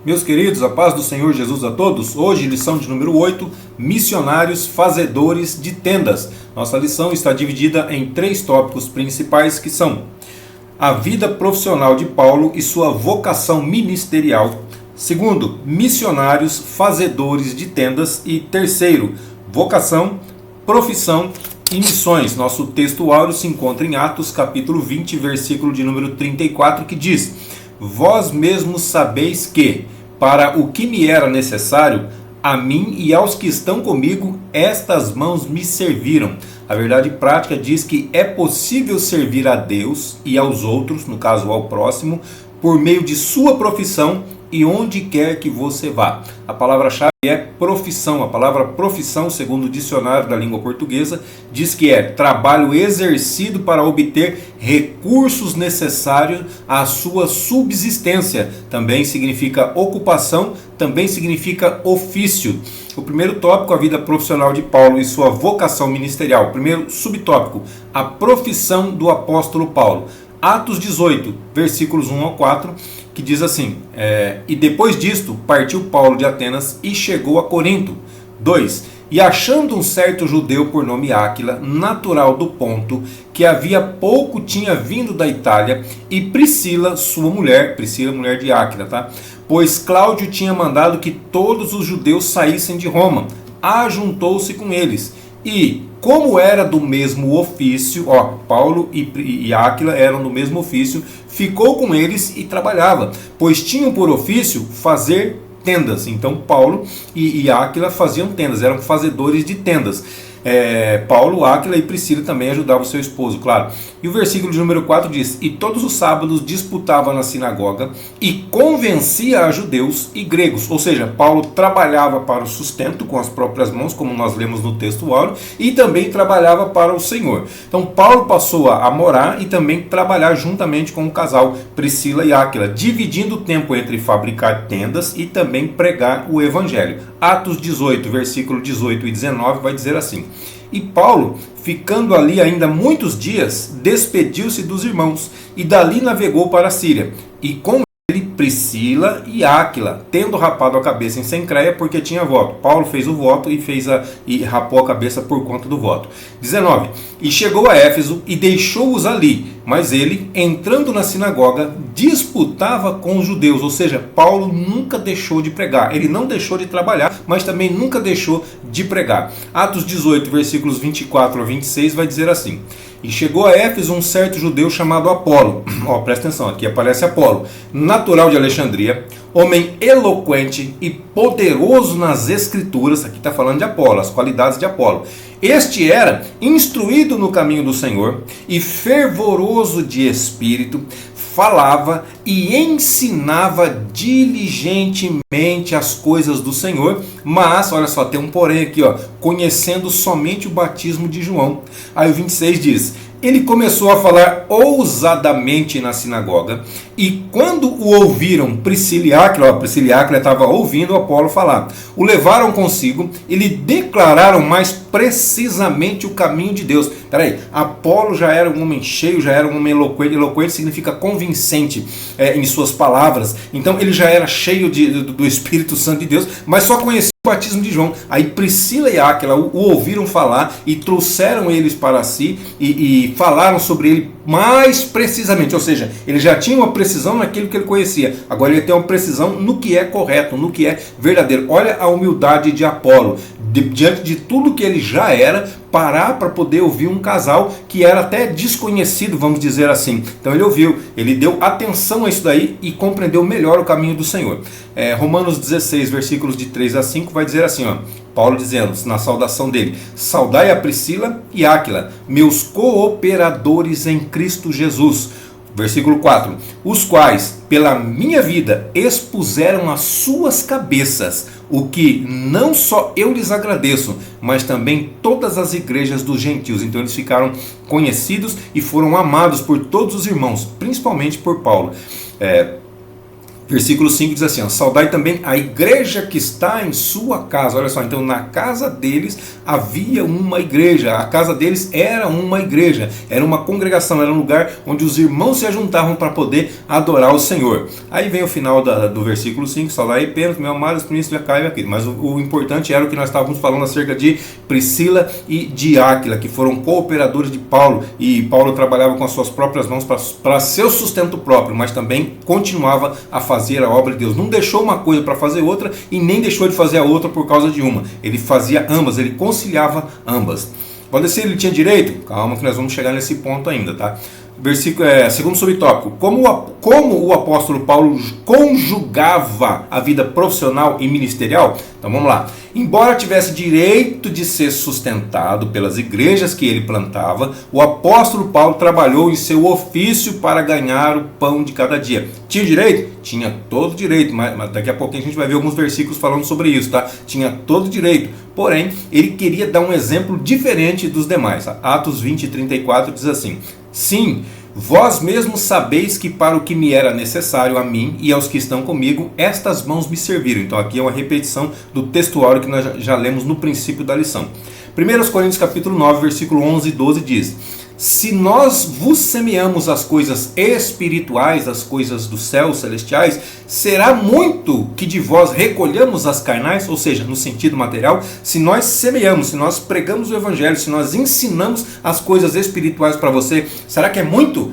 Meus queridos, a paz do Senhor Jesus a todos. Hoje, lição de número 8, missionários fazedores de tendas. Nossa lição está dividida em 3 tópicos principais que são a vida profissional de Paulo e sua vocação ministerial. Segundo, missionários fazedores de tendas. E terceiro, vocação, profissão e missões. Nosso texto áureo se encontra em Atos capítulo 20, versículo de número 34, que diz: Vós mesmos sabeis que, para o que me era necessário, a mim e aos que estão comigo, estas mãos me serviram. A verdade prática diz que é possível servir a Deus e aos outros, no caso ao próximo, por meio de sua profissão e onde quer que você vá. A palavra-chave é profissão. A palavra profissão, segundo o dicionário da língua portuguesa, diz que é trabalho exercido para obter recursos necessários à sua subsistência. Também significa ocupação, também significa ofício. O primeiro tópico, a vida profissional de Paulo e sua vocação ministerial. O primeiro subtópico, a profissão do apóstolo Paulo. Atos 18, versículos 1 ao 4, que diz assim: E depois disto partiu Paulo de Atenas e chegou a Corinto. 2. E achando um certo judeu por nome Áquila, natural do Ponto, que havia pouco tinha vindo da Itália, e Priscila, sua mulher, Priscila, mulher de Áquila, tá? Pois Cláudio tinha mandado que todos os judeus saíssem de Roma, ajuntou-se com eles. E, como era do mesmo ofício, Paulo e Áquila eram do mesmo ofício, ficou com eles e trabalhava, pois tinham por ofício fazer tendas. Então Paulo e Áquila faziam tendas, eram fazedores de tendas. Paulo, Áquila e Priscila também ajudavam seu esposo, claro. E o versículo de número 4 diz: E todos os sábados disputava na sinagoga e convencia a judeus e gregos. Ou seja, Paulo trabalhava para o sustento com as próprias mãos, como nós lemos no texto áureo, e também trabalhava para o Senhor. Então Paulo passou a morar e também trabalhar juntamente com o casal Priscila e Áquila, dividindo o tempo entre fabricar tendas e também pregar o evangelho. Atos 18, versículo 18 e 19 vai dizer assim: E Paulo, ficando ali ainda muitos dias, despediu-se dos irmãos e dali navegou para a Síria, e com ele Priscila e Áquila, tendo rapado a cabeça em Cencreia, porque tinha voto. Paulo fez o voto e rapou a cabeça por conta do voto. 19. E chegou a Éfeso e deixou-os ali, mas ele, entrando na sinagoga, disputava com os judeus. Ou seja, Paulo nunca deixou de pregar. Ele não deixou de trabalhar, mas também nunca deixou de pregar. Atos 18, versículos 24 a 26 vai dizer assim: E chegou a Éfeso um certo judeu chamado Apolo. Presta atenção, aqui aparece Apolo, natural de Alexandria, homem eloquente e poderoso nas escrituras. Aqui está falando de Apolo, as qualidades de Apolo. Este era instruído no caminho do Senhor e fervoroso de espírito, falava e ensinava diligentemente as coisas do Senhor, mas, olha só, tem um porém aqui, conhecendo somente o batismo de João. Aí o 26 diz: Ele começou a falar ousadamente na sinagoga, e quando o ouviram Priscila e Áquila estava ouvindo o Apolo falar, o levaram consigo e lhe declararam mais precisamente o caminho de Deus. Peraí, Apolo já era um homem cheio, já era um homem eloquente. Eloquente significa convincente em suas palavras. Então ele já era cheio do Espírito Santo de Deus, mas só conhecia o batismo de João. Aí Priscila e Áquila o ouviram falar e trouxeram eles para si e falaram sobre ele mais precisamente. Ou seja, ele já tinha uma precisão naquilo que ele conhecia. Agora ele tem uma precisão no que é correto, no que é verdadeiro. Olha a humildade de Apolo. Diante de tudo que ele já era, parar para poder ouvir um casal que era até desconhecido, vamos dizer assim. Então ele ouviu, ele deu atenção a isso daí e compreendeu melhor o caminho do Senhor. Romanos 16, versículos de 3 a 5 vai dizer assim, Paulo dizendo na saudação dele: Saudai a Priscila e Áquila, meus cooperadores em Cristo Jesus. Versículo 4: Os quais, pela minha vida, expuseram as suas cabeças, o que não só eu lhes agradeço, mas também todas as igrejas dos gentios. Então eles ficaram conhecidos e foram amados por todos os irmãos, principalmente por Paulo. Versículo 5 diz assim, ó, saudai também a igreja que está em sua casa. Olha só, então na casa deles havia uma igreja, a casa deles era uma igreja, era uma congregação, era um lugar onde os irmãos se ajuntavam para poder adorar o Senhor. Aí vem o final do versículo 5, saudai Epeneto, meu amado, príncipe Acaio e Aquilo. Mas o importante era o que nós estávamos falando acerca de Priscila e de Áquila, que foram cooperadores de Paulo, e Paulo trabalhava com as suas próprias mãos para seu sustento próprio, mas também continuava a fazer a obra de Deus. Não deixou uma coisa para fazer outra e nem deixou de fazer a outra por causa de uma. Ele fazia ambas, ele conciliava ambas. Pode ser, ele tinha direito? Calma que nós vamos chegar nesse ponto ainda, tá? Versículo, segundo subtópico, como o apóstolo Paulo conjugava a vida profissional e ministerial? Então vamos lá. Embora tivesse direito de ser sustentado pelas igrejas que ele plantava, o apóstolo Paulo trabalhou em seu ofício para ganhar o pão de cada dia. Tinha direito? Tinha todo direito, mas daqui a pouquinho a gente vai ver alguns versículos falando sobre isso, tá? Tinha todo direito, porém, ele queria dar um exemplo diferente dos demais. Atos 20:34 diz assim, sim, vós mesmos sabeis que para o que me era necessário a mim e aos que estão comigo, estas mãos me serviram. Então aqui é uma repetição do textuário que nós já lemos no princípio da lição. 1 Coríntios capítulo 9, versículo 11 e 12 diz, se nós vos semeamos as coisas espirituais, as coisas dos céus celestiais, será muito que de vós recolhamos as carnais, ou seja, no sentido material, se nós semeamos, se nós pregamos o evangelho, se nós ensinamos as coisas espirituais para você, será que é muito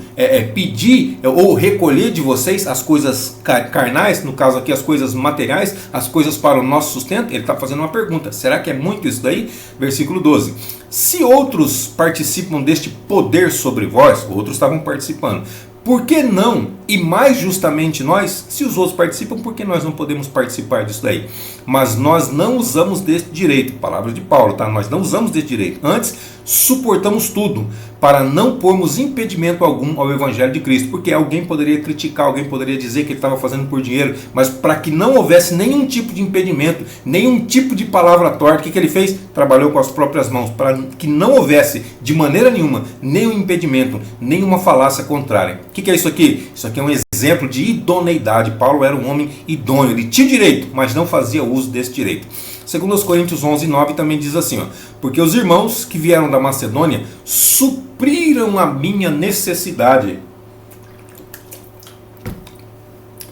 pedir ou recolher de vocês as coisas carnais, no caso aqui as coisas materiais, as coisas para o nosso sustento? Ele está fazendo uma pergunta, será que é muito isso daí? Versículo 12, se outros participam deste poder sobre vós, outros estavam participando, por que não, e mais justamente nós, se os outros participam, por que nós não podemos participar disso daí? Mas nós não usamos desse direito, palavras de Paulo, tá? Nós não usamos desse direito, antes suportamos tudo, para não pormos impedimento algum ao evangelho de Cristo, porque alguém poderia criticar, alguém poderia dizer que ele estava fazendo por dinheiro, mas para que não houvesse nenhum tipo de impedimento, nenhum tipo de palavra torta, o que ele fez? Trabalhou com as próprias mãos, para que não houvesse de maneira nenhuma, nenhum impedimento, nenhuma falácia contrária. O que é isso aqui? Isso aqui é um exemplo de idoneidade. Paulo era um homem idôneo, ele tinha direito, mas não fazia uso desse direito. Segundo os Coríntios 11:9 também diz assim, ó, porque os irmãos que vieram da Macedônia supriram a minha necessidade.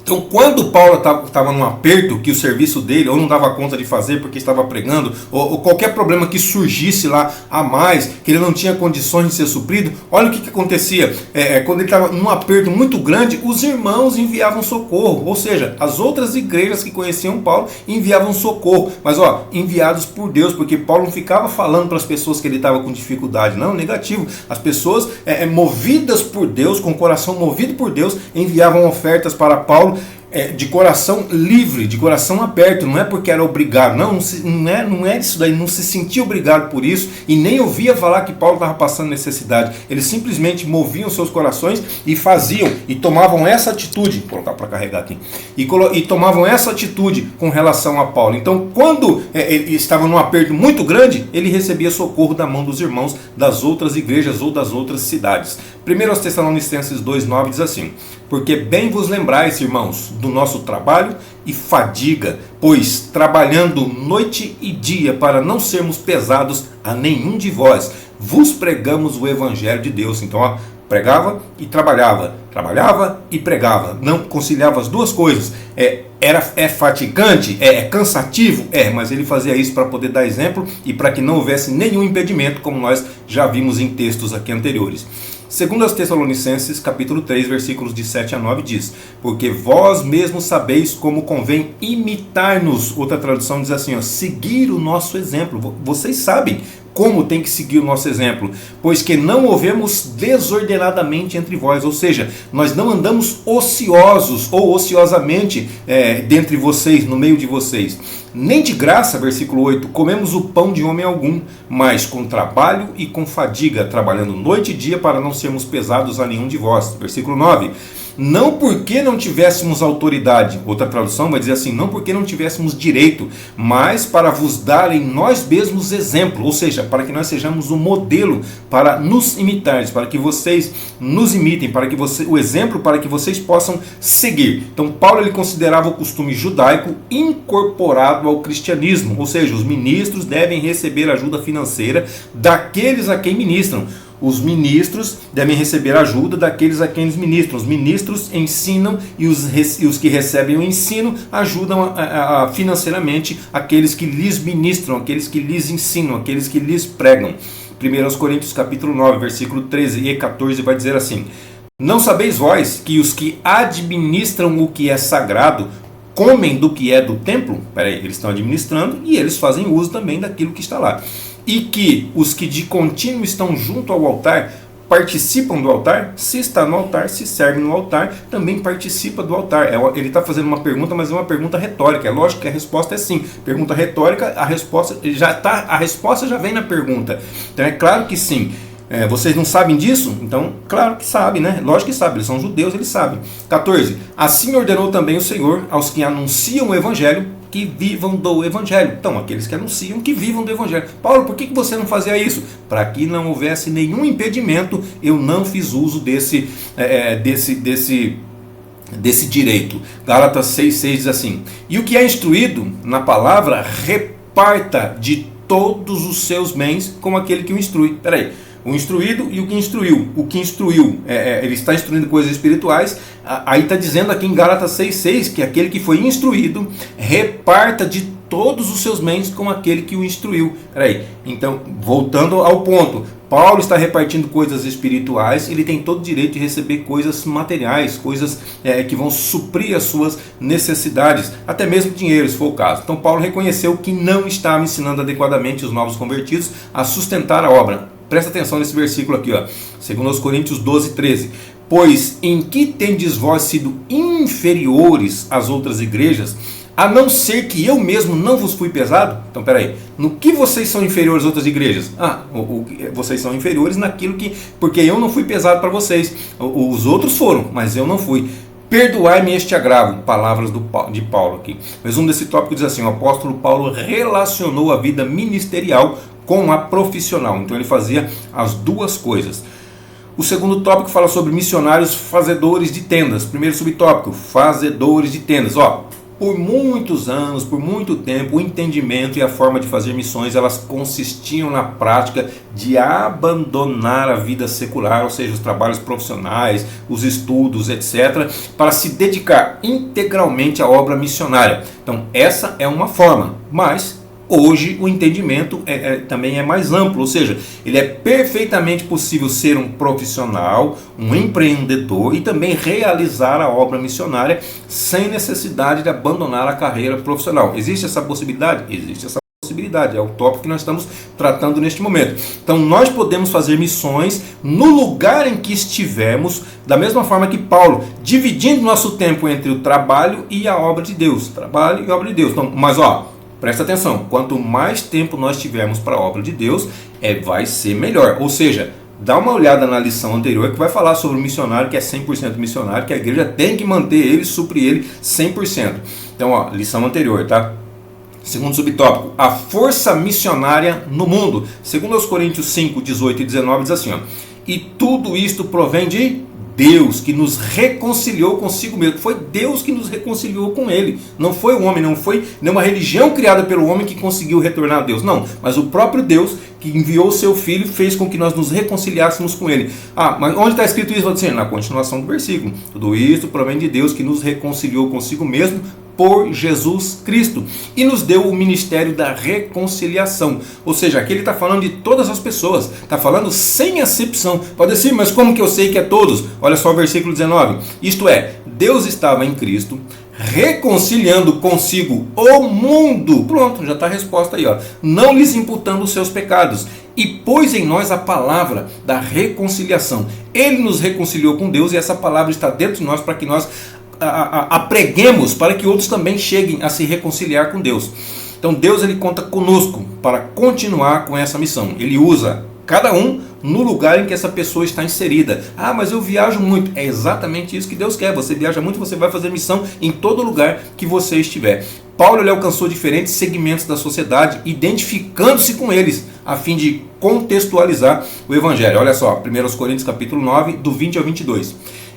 Então, quando Paulo estava num aperto que o serviço dele ou não dava conta de fazer porque estava pregando, ou qualquer problema que surgisse lá a mais, que ele não tinha condições de ser suprido, olha o que acontecia. Quando ele estava num aperto muito grande, os irmãos enviavam socorro, ou seja, as outras igrejas que conheciam Paulo enviavam socorro, mas enviados por Deus, porque Paulo não ficava falando para as pessoas que ele estava com dificuldade, não, negativo. As pessoas movidas por Deus, com o coração movido por Deus, enviavam ofertas para Paulo, de coração livre, de coração aberto, não é porque era obrigado, não é isso daí, não se sentia obrigado por isso e nem ouvia falar que Paulo estava passando necessidade. Eles simplesmente moviam seus corações e faziam e tomavam essa atitude, vou colocar para carregar aqui, e tomavam essa atitude com relação a Paulo. Então, quando ele estava num aperto muito grande, ele recebia socorro da mão dos irmãos das outras igrejas ou das outras cidades. 1 Tessalonicenses 2:9 diz assim, porque bem vos lembrais, irmãos, do nosso trabalho e fadiga, pois trabalhando noite e dia para não sermos pesados a nenhum de vós, vos pregamos o evangelho de Deus. Então, pregava e trabalhava, trabalhava e pregava, não conciliava as duas coisas. É fatigante, é cansativo, mas ele fazia isso para poder dar exemplo e para que não houvesse nenhum impedimento, como nós já vimos em textos aqui anteriores. Segundo as Tessalonicenses, capítulo 3, versículos de 7 a 9, diz, porque vós mesmos sabeis como convém imitar-nos. Outra tradução diz assim, seguir o nosso exemplo. Vocês sabem como tem que seguir o nosso exemplo, pois que não movemos desordenadamente entre vós, ou seja, nós não andamos ociosos ou ociosamente dentre vocês, no meio de vocês, nem de graça, versículo 8, comemos o pão de homem algum, mas com trabalho e com fadiga, trabalhando noite e dia para não sermos pesados a nenhum de vós, versículo 9, não porque não tivéssemos autoridade, outra tradução vai dizer assim, não porque não tivéssemos direito, mas para vos dar em nós mesmos exemplo, ou seja, para que nós sejamos um modelo para nos imitar, para que vocês nos imitem, para que o exemplo para que vocês possam seguir. Então Paulo ele considerava o costume judaico incorporado ao cristianismo, ou seja, os ministros devem receber ajuda financeira daqueles a quem ministram. Os ministros devem receber ajuda daqueles a quem eles ministram. Os ministros ensinam e os que recebem o ensino ajudam financeiramente aqueles que lhes ministram, aqueles que lhes ensinam, aqueles que lhes pregam. 1 Coríntios capítulo 9, versículo 13 e 14 vai dizer assim: não sabeis vós que os que administram o que é sagrado comem do que é do templo? Peraí, eles estão administrando e eles fazem uso também daquilo que está lá. E que os que de contínuo estão junto ao altar participam do altar? Se está no altar, se serve no altar, também participa do altar. Ele está fazendo uma pergunta, mas é uma pergunta retórica. É lógico que a resposta é sim. Pergunta retórica, a resposta já vem na pergunta. Então é claro que sim. Vocês não sabem disso? Então, claro que sabem, né? Lógico que sabem, eles são judeus, eles sabem. 14. Assim ordenou também o Senhor aos que anunciam o Evangelho, que vivam do Evangelho. Então, aqueles que anunciam, que vivam do Evangelho. Paulo, por que você não fazia isso? Para que não houvesse nenhum impedimento, eu não fiz uso desse direito. Gálatas 6,6 diz assim: e o que é instruído na palavra, reparta de todos os seus bens com aquele que o instrui. Peraí. O instruído e o que instruiu. O que instruiu, ele está instruindo coisas espirituais. Aí está dizendo aqui em Gálatas 6,6 que aquele que foi instruído reparta de todos os seus bens com aquele que o instruiu. Peraí, então, voltando ao ponto, Paulo está repartindo coisas espirituais, ele tem todo o direito de receber coisas materiais, coisas que vão suprir as suas necessidades, até mesmo dinheiro, se for o caso. Então Paulo reconheceu que não estava ensinando adequadamente os novos convertidos a sustentar a obra. Presta atenção nesse versículo aqui, ó. 2 Coríntios 12:13. Pois em que tendes vós sido inferiores às outras igrejas, a não ser que eu mesmo não vos fui pesado? Então, peraí, no que vocês são inferiores às outras igrejas? Vocês são inferiores naquilo que, porque eu não fui pesado para vocês, os outros foram, mas eu não fui. Perdoai-me este agravo, palavras de Paulo aqui. O resumo desse tópico diz assim: o apóstolo Paulo relacionou a vida ministerial com a profissional, então ele fazia as duas coisas. O segundo tópico fala sobre missionários fazedores de tendas. Primeiro subtópico, fazedores de tendas. Por muitos anos, por muito tempo, o entendimento e a forma de fazer missões, elas consistiam na prática de abandonar a vida secular, ou seja, os trabalhos profissionais, os estudos, etc., para se dedicar integralmente à obra missionária. Então, essa é uma forma, mas hoje o entendimento também é mais amplo, ou seja, ele é perfeitamente possível ser um profissional, um empreendedor e também realizar a obra missionária sem necessidade de abandonar a carreira profissional. Existe essa possibilidade? Existe essa possibilidade, é o tópico que nós estamos tratando neste momento. Então nós podemos fazer missões no lugar em que estivermos, da mesma forma que Paulo, dividindo nosso tempo entre o trabalho e a obra de Deus. Trabalho e obra de Deus. Então, mas presta atenção, quanto mais tempo nós tivermos para a obra de Deus, vai ser melhor. Ou seja, dá uma olhada na lição anterior que vai falar sobre o missionário que é 100% missionário, que a igreja tem que manter ele, suprir ele 100%. Então, lição anterior, tá? Segundo subtópico, a força missionária no mundo. Segundo aos Coríntios 5, 18 e 19 diz assim, e tudo isto provém de Deus, que nos reconciliou consigo mesmo. Foi Deus que nos reconciliou com Ele. Não foi o homem, não foi nenhuma religião criada pelo homem que conseguiu retornar a Deus. Não, mas o próprio Deus que enviou o seu Filho fez com que nós nos reconciliássemos com Ele. Mas onde está escrito isso? Na continuação do versículo. Tudo isso provém de Deus que nos reconciliou consigo mesmo por Jesus Cristo e nos deu o ministério da reconciliação. Ou seja, aqui ele está falando de todas as pessoas, está falando sem acepção. Pode dizer, mas como que eu sei que é todos? Olha só o versículo 19. Isto é, Deus estava em Cristo reconciliando consigo o mundo. Pronto, já está a resposta aí. Não lhes imputando os seus pecados. E pôs em nós a palavra da reconciliação. Ele nos reconciliou com Deus e essa palavra está dentro de nós para que nós apreguemos para que outros também cheguem a se reconciliar com Deus. Então Deus ele conta conosco para continuar com essa missão. Ele usa Cada um no lugar em que essa pessoa está inserida. Ah, mas eu viajo muito. É exatamente isso que Deus quer. Você viaja muito, você vai fazer missão em todo lugar que você estiver. Paulo ele alcançou diferentes segmentos da sociedade, identificando-se com eles, a fim de contextualizar o Evangelho. Olha só, 1 Coríntios capítulo 9, do 20 ao 22.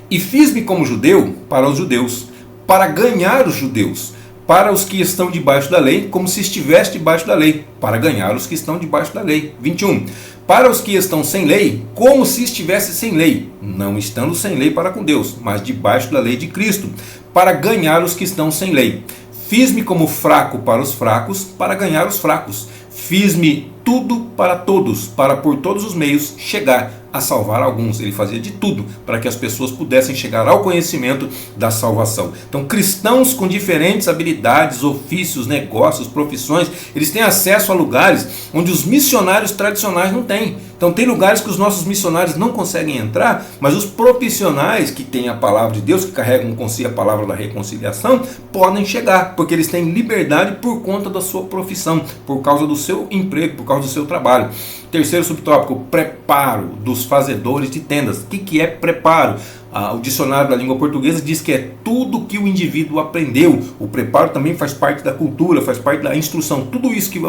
E fiz-me como judeu para os judeus, para ganhar os judeus, para os que estão debaixo da lei, como se estivesse debaixo da lei, para ganhar os que estão debaixo da lei. 21. Para os que estão sem lei, como se estivesse sem lei, não estando sem lei para com Deus, mas debaixo da lei de Cristo, para ganhar os que estão sem lei. Fiz-me como fraco para os fracos, para ganhar os fracos. Fiz-me tudo para todos, para por todos os meios chegar a salvar alguns. Ele fazia de tudo para que as pessoas pudessem chegar ao conhecimento da salvação. Então, cristãos com diferentes habilidades, ofícios, negócios, profissões, eles têm acesso a lugares onde os missionários tradicionais não têm. Então, tem lugares que os nossos missionários não conseguem entrar, mas os profissionais que têm a palavra de Deus, que carregam com si a palavra da reconciliação, podem chegar, porque eles têm liberdade por conta da sua profissão, por causa do seu emprego, por causa do seu trabalho. Terceiro subtópico, preparo dos fazedores de tendas. O que é preparo? O dicionário da língua portuguesa diz que é tudo que o indivíduo aprendeu. O preparo também faz parte da cultura, faz parte da instrução. Tudo isso que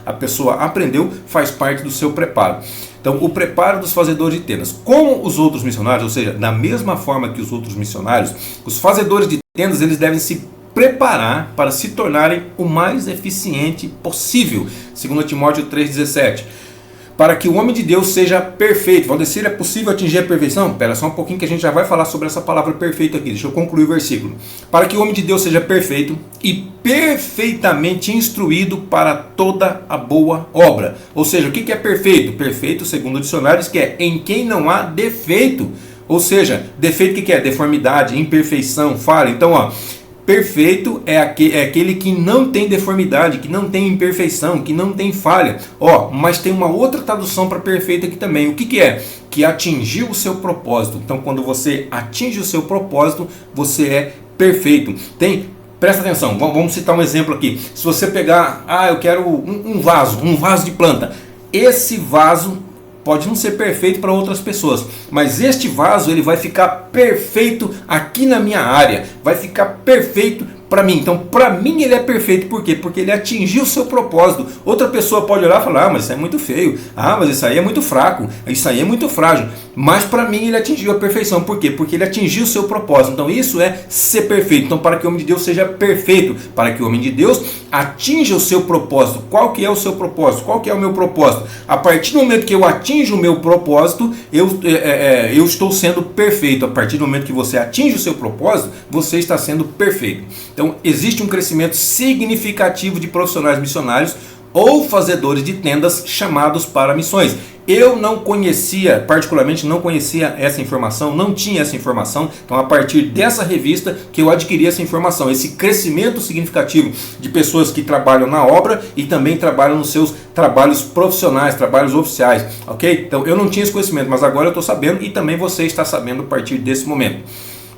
a pessoa aprendeu faz parte do seu preparo. Então, o preparo dos fazedores de tendas. Como os outros missionários, ou seja, da mesma forma que os outros missionários, os fazedores de tendas eles devem se preparar para se tornarem o mais eficiente possível. 2 Timóteo 3,17. Para que o homem de Deus seja perfeito. Valdecir, é possível atingir a perfeição? Espera só um pouquinho que a gente já vai falar sobre essa palavra perfeito aqui. Deixa eu concluir o versículo. Para que o homem de Deus seja perfeito e perfeitamente instruído para toda a boa obra. Ou seja, o que é perfeito? Perfeito, segundo o dicionário, diz que é em quem não há defeito. Ou seja, defeito o que é? Deformidade, imperfeição, falha. Então, perfeito é aquele que não tem deformidade, que não tem imperfeição, que não tem falha. Mas tem uma outra tradução para perfeito aqui também. O que é? Que atingiu o seu propósito. Então, quando você atinge o seu propósito, você é perfeito. Presta atenção, vamos citar um exemplo aqui. Se você pegar, eu quero um vaso de planta. Esse vaso pode não ser perfeito para outras pessoas, mas este vaso ele vai ficar perfeito aqui na minha área, vai ficar perfeito para mim. Então, para mim ele é perfeito. Por quê? Porque ele atingiu o seu propósito. Outra pessoa pode olhar e falar, mas isso é muito feio. Mas isso aí é muito fraco. Isso aí é muito frágil. Mas para mim ele atingiu a perfeição. Por quê? Porque ele atingiu o seu propósito. Então, isso é ser perfeito. Então, para que o homem de Deus seja perfeito, para que o homem de Deus atinja o seu propósito. Qual que é o seu propósito? Qual que é o meu propósito? A partir do momento que eu atinjo o meu propósito, eu estou sendo perfeito. A partir do momento que você atinge o seu propósito, você está sendo perfeito. Então, existe um crescimento significativo de profissionais missionários ou fazedores de tendas chamados para missões. Eu não conhecia, particularmente não conhecia essa informação, não tinha essa informação. Então, a partir dessa revista que eu adquiri essa informação, esse crescimento significativo de pessoas que trabalham na obra e também trabalham nos seus trabalhos profissionais, trabalhos oficiais, ok? Então, eu não tinha esse conhecimento, mas agora eu estou sabendo e também você está sabendo a partir desse momento.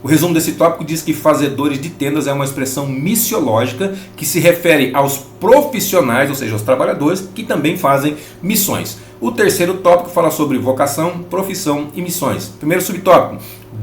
O resumo desse tópico diz que fazedores de tendas é uma expressão missiológica que se refere aos profissionais, ou seja, aos trabalhadores, que também fazem missões. O terceiro tópico fala sobre vocação, profissão e missões. Primeiro subtópico,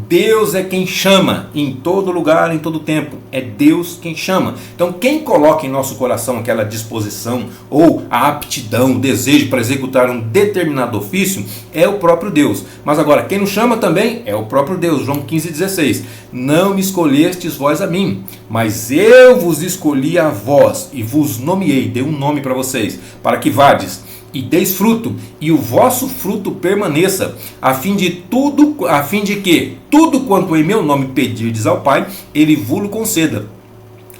Deus é quem chama em todo lugar, em todo tempo. É Deus quem chama. Então, quem coloca em nosso coração aquela disposição ou a aptidão, o desejo para executar um determinado ofício é o próprio Deus. Mas agora, quem nos chama também é o próprio Deus. João 15,16. Não me escolhestes vós a mim, mas eu vos escolhi a vós e vos nomeei, dei um nome para vocês, para que vades e deis fruto, e o vosso fruto permaneça, a fim de que tudo quanto em meu nome pedirdes ao Pai, Ele vos conceda.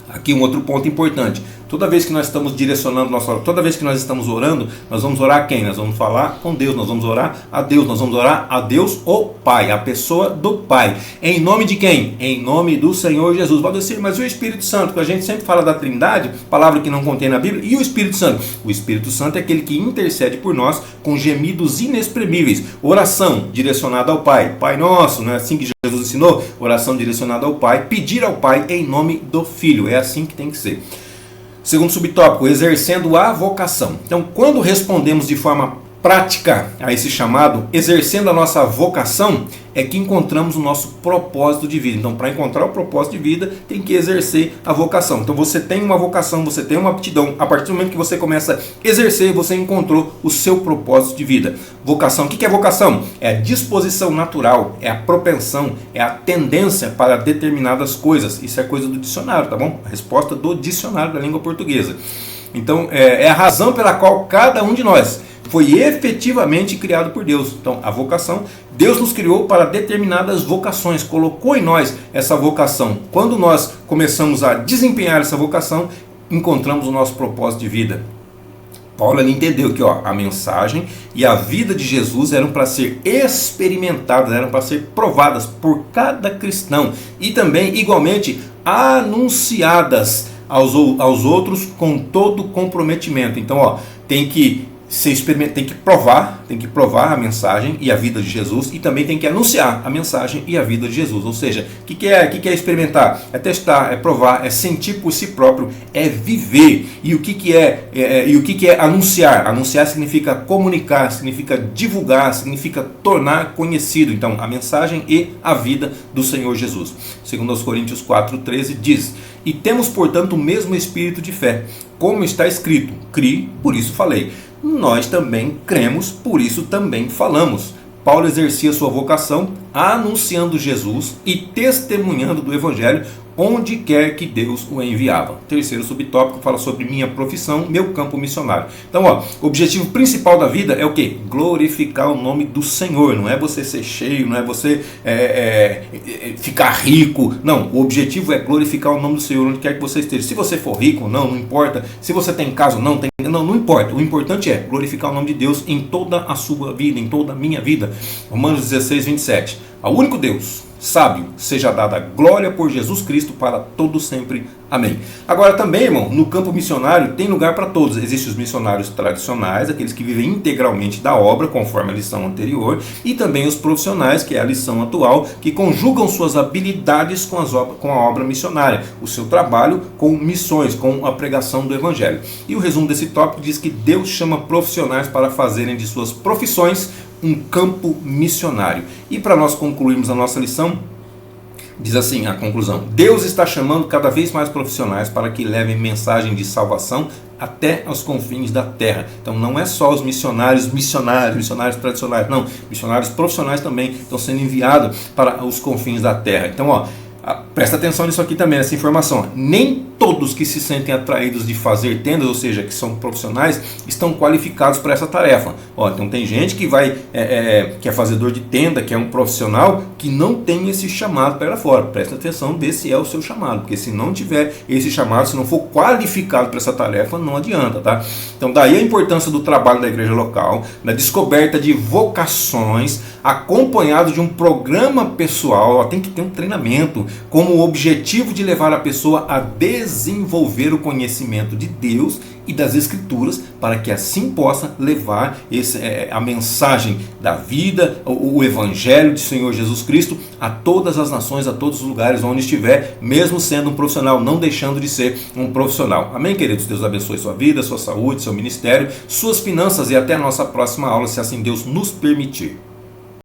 Aqui um outro ponto importante. Toda vez que nós estamos direcionando nossa oração, toda vez que nós estamos orando, nós vamos orar a quem? Nós vamos falar com Deus, nós vamos orar a Deus, nós vamos orar a Deus, o Pai, a pessoa do Pai. Em nome de quem? Em nome do Senhor Jesus. Valdecir, mas o Espírito Santo, que a gente sempre fala da Trindade, palavra que não contém na Bíblia, e o Espírito Santo? O Espírito Santo é aquele que intercede por nós com gemidos inexprimíveis. Oração direcionada ao Pai. Pai nosso, não é assim que Jesus ensinou? Oração direcionada ao Pai, pedir ao Pai em nome do Filho. É assim que tem que ser. Segundo subtópico, exercendo a vocação. Então, quando respondemos de forma prática a esse chamado, exercendo a nossa vocação, é que encontramos o nosso propósito de vida. Então, para encontrar o propósito de vida, tem que exercer a vocação. Então, você tem uma vocação, você tem uma aptidão. A partir do momento que você começa a exercer, você encontrou o seu propósito de vida. Vocação, o que é vocação? É a disposição natural, é a propensão, é a tendência para determinadas coisas. Isso é coisa do dicionário, tá bom? A resposta do dicionário da língua portuguesa. Então, é a razão pela qual cada um de nós foi efetivamente criado por Deus. Então, a vocação, Deus nos criou para determinadas vocações, colocou em nós essa vocação. Quando nós começamos a desempenhar essa vocação, encontramos o nosso propósito de vida. Paulo entendeu que a mensagem e a vida de Jesus eram para ser experimentadas, eram para ser provadas por cada cristão e também, igualmente, anunciadas aos outros com todo comprometimento. Então, tem que provar a mensagem e a vida de Jesus e também tem que anunciar a mensagem e a vida de Jesus. Ou seja, o que é experimentar? É testar, é provar, é sentir por si próprio, é viver. E o que é anunciar? Anunciar significa comunicar, significa divulgar, significa tornar conhecido. Então, a mensagem e a vida do Senhor Jesus. Segundo aos Coríntios 4:13 diz: e temos, portanto, o mesmo espírito de fé, como está escrito: cri, por isso falei. Nós também cremos, por isso também falamos. Paulo exercia sua vocação anunciando Jesus e testemunhando do Evangelho onde quer que Deus o enviava. Terceiro subtópico fala sobre minha profissão, meu campo missionário. Então, o objetivo principal da vida é o quê? Glorificar o nome do Senhor. Não é você ser cheio, não é você ficar rico. Não, o objetivo é glorificar o nome do Senhor onde quer que você esteja. Se você for rico, não importa. Se você tem casa, não importa. O importante é glorificar o nome de Deus em toda a sua vida, em toda a minha vida. Romanos 16:27. Ao único Deus sábio seja dada glória por Jesus Cristo para todo sempre. Amém. Agora também, irmão, no campo missionário tem lugar para todos. Existem os missionários tradicionais, aqueles que vivem integralmente da obra, conforme a lição anterior, e também os profissionais, que é a lição atual, que conjugam suas habilidades com a obra missionária, o seu trabalho com missões, com a pregação do Evangelho. E o resumo desse tópico diz que Deus chama profissionais para fazerem de suas profissões um campo missionário. E para nós concluirmos a nossa lição, diz assim a conclusão: Deus está chamando cada vez mais profissionais para que levem mensagem de salvação até aos confins da terra. Então não é só os missionários tradicionais, não, missionários profissionais também estão sendo enviados para os confins da terra. Então, presta atenção nisso aqui também, essa informação. Nem todos que se sentem atraídos de fazer tendas, ou seja, que são profissionais, estão qualificados para essa tarefa. Então tem gente que que é fazedor de tenda, que é um profissional, que não tem esse chamado para ir lá fora. Presta atenção, ver se é o seu chamado, porque se não tiver esse chamado, se não for qualificado para essa tarefa, não adianta, tá? Então daí a importância do trabalho da igreja local, da descoberta de vocações, acompanhado de um programa pessoal. Tem que ter um treinamento com o objetivo de levar a pessoa a desenvolver o conhecimento de Deus e das Escrituras, para que assim possa levar a mensagem da vida, o Evangelho do Senhor Jesus Cristo a todas as nações, a todos os lugares onde estiver, mesmo sendo um profissional, não deixando de ser um profissional. Amém, queridos? Deus abençoe sua vida, sua saúde, seu ministério, suas finanças, e até a nossa próxima aula, se assim Deus nos permitir.